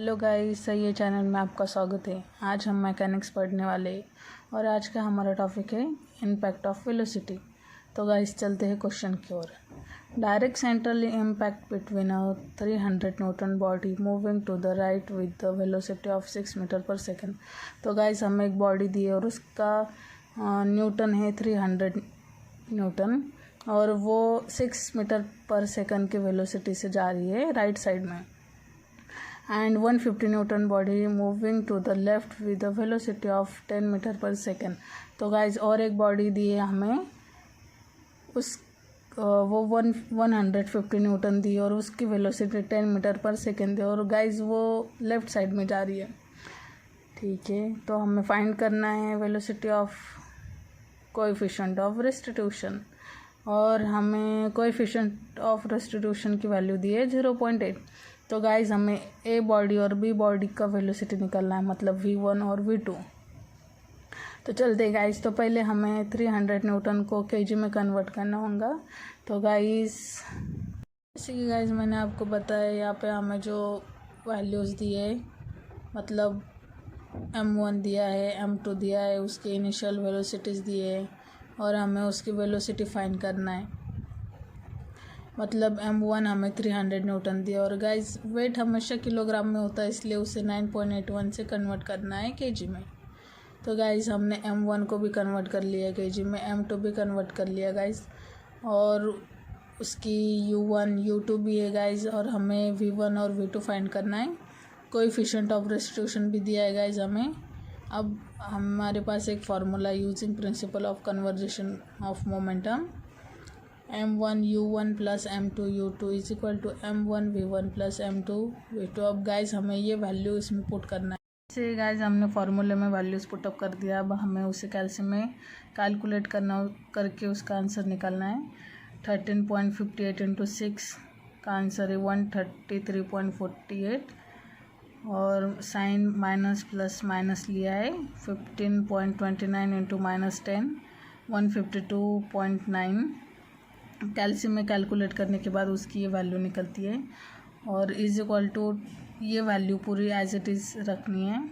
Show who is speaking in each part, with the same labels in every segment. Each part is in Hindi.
Speaker 1: हेलो गाइस, सही है चैनल में आपका स्वागत है। आज हम मैकेनिक्स पढ़ने वाले हैं और आज का हमारा टॉपिक है इम्पैक्ट ऑफ वेलोसिटी। तो गाइस चलते हैं क्वेश्चन की ओर। Direct central impact between a 300 newton body moving to the right with the velocity of 6 metre per second. तो गाइस हमें एक बॉडी दी है और उसका न्यूटन है 300 न्यूटन और वो 6 मीटर पर सेकेंड की वेलोसिटी से जा रही है राइट साइड में। And 150 Newton body moving to the left with a velocity of 10 metre per second. तो गाइज और एक बॉडी दी है हमें, उस वो 150 न्यूटन दी और उसकी वेलोसिटी 10 मीटर पर सेकेंड है और गाइज वो लेफ़्ट साइड में जा रही है। ठीक है, तो हमें फाइंड करना है velocity of coefficient of restitution और हमें कोएफिशिएंट ऑफ रेस्टिट्यूशन की वैल्यू दी है 0.8। तो गाइज हमें ए बॉडी और बी बॉडी का वेलोसिटी निकालना है, मतलब V1 और V2। तो चलते गाइज, तो पहले हमें 300 न्यूटन को केजी में कन्वर्ट करना होगा। तो गाइज जैसे कि गाइज मैंने आपको बताया, यहाँ पे हमें जो वैल्यूज़ दिए है, मतलब M1 दिया है, M2 दिया है, उसके इनिशियल वेलोसिटीज़ दिए है और हमें उसकी वेलोसिटी फाइंड करना है। मतलब M1 हमें 300 न्यूटन दिया और गाइज वेट हमेशा किलोग्राम में होता है, इसलिए उसे 9.81 से कन्वर्ट करना है केजी में। तो गाइज हमने M1 को भी कन्वर्ट कर लिया केजी में, M2 भी कन्वर्ट कर लिया गाइज और उसकी U1 U2 भी है गाइज और हमें V1 और V2 फाइंड करना है। कोएफिशिएंट ऑफ रेस्टिट्यूशन भी दिया है गाइज हमें। अब हमारे पास एक formula using principle of conversation of momentum M1 U1 plus M2 U2 is equal to M1 V1 plus M2 V2। अब गाइज हमें ये वैल्यू इसमें पुट करना है। जैसे गाइज हमने फार्मूले में वैल्यूज़ पुटअप कर दिया, अब हमें उसे कैल्शियम में कैलकुलेट करके उसका आंसर निकालना है। 13.58 इंटू 6 का आंसर है 133.48 और साइन माइनस प्लस माइनस लिया है। 15.29 इंटू -10 152.9। कैल्शियम में कैलकुलेट करने के बाद उसकी ये वैल्यू निकलती है और इज इक्वल टू ये वैल्यू पूरी एज इट इज़ रखनी है।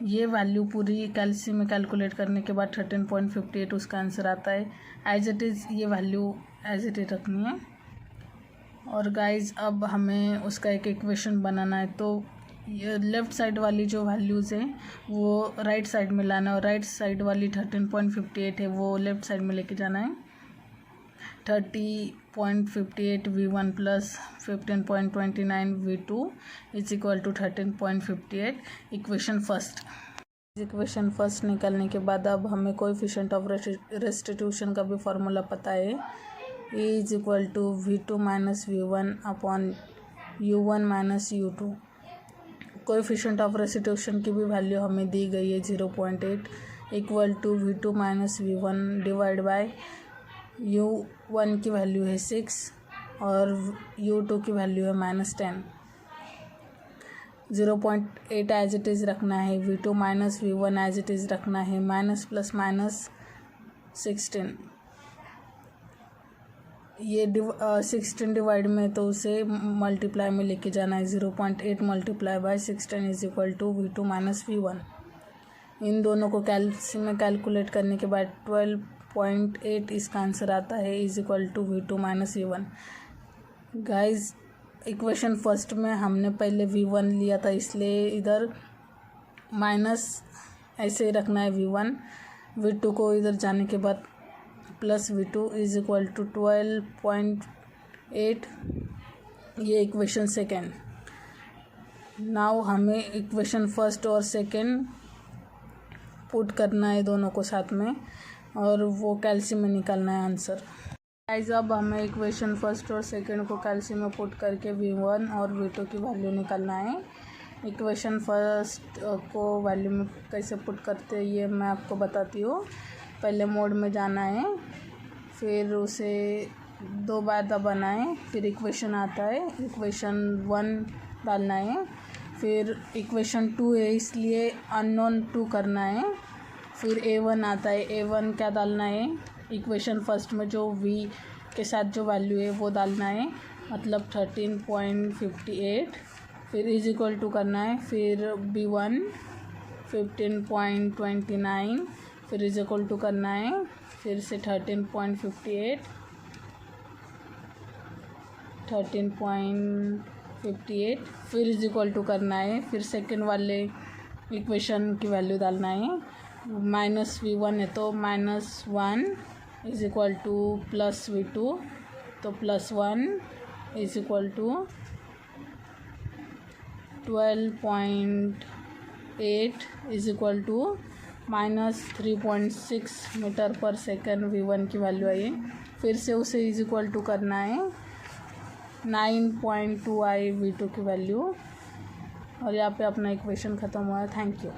Speaker 1: ये वैल्यू पूरी कैल्शियम में कैलकुलेट करने के बाद 13.58 उसका आंसर आता है। एज इट इज़ ये वैल्यू एज इट इज़ रखनी है। और गाइज अब हमें उसका एक इक्वेशन बनाना है। तो ये लेफ़्ट साइड वाली जो वैल्यूज़ हैं वो राइट साइड में लाना है और राइट साइड वाली 13.58 है वो लेफ़्ट साइड में लेके जाना है। 30.58 V1 plus 15.29 V2 is equal to 13.58। Equation first निकलने के बाद अब हमें कोएफिशिएंट ऑफ रेस्टिट्यूशन का भी फार्मूला पता है। E is equal to V2 minus V1 upon U1 minus U2। Coefficient of restitution की भी वैल्यू हमें दी गई है 0.8 equal to V2 minus V1 divide by U1 की वैल्यू है 6 और U2 की वैल्यू है -10। 0.8 एज इट इज़ रखना है, V2 minus V1 as it is रखना है, माइनस प्लस माइनस 16। ये 16 डिवाइड में तो उसे मल्टीप्लाई में लेके जाना है। 0.8 multiply by 16 is equal to V2 minus V1। इन दोनों को कैल्शियम में कैलकुलेट करने के बाद 12.8 इसका आंसर आता है is equal to V2 minus V1। Guys equation first में हमने पहले V1 लिया था, इसलिए इधर माइनस ऐसे ही रखना है V1। V2 को इधर जाने के बाद plus V2 is equal to 12.8। ये इक्वेशन सेकेंड। नाउ हमें इक्वेशन फर्स्ट और सेकेंड पुट करना है दोनों को साथ में और वो कैल्शियम में निकालना है आंसर। गाइस अब हमें इक्वेशन फर्स्ट और सेकंड को कैल्शियम में पुट करके V1 और V2 की वैल्यू निकालना है। इक्वेशन फर्स्ट को वैल्यू में कैसे पुट करते हैं ये मैं आपको बताती हूँ। पहले मोड में जाना है, फिर उसे 2 बार दबाना है, फिर इक्वेशन आता है, इक्वेशन 1 डालना है, फिर इक्वेशन 2 है इसलिए अननोन 2 करना है, फिर A1 आता है, A1 क्या डालना है, इक्वेशन फर्स्ट में जो V के साथ जो वैल्यू है वो डालना है, मतलब 13.58 फिर इज इक्वल टू करना है, फिर B1 15.29, फिर इज इक्वल टू करना है, फिर से 13.58, फिर इज इक्वल टू करना है, फिर सेकेंड वाले इक्वेशन की वैल्यू डालना है। -V1 है तो -1 इज इक्वल टू +V2, तो +1 is equal to 12.8 is equal to -3.6 metre per second V1 की वैल्यू आई। फिर से उसे इज इक्वल टू करना है 9.2 आई V2 की वैल्यू, और यहाँ पे अपना इक्वेशन ख़त्म हुआ है। Thank you.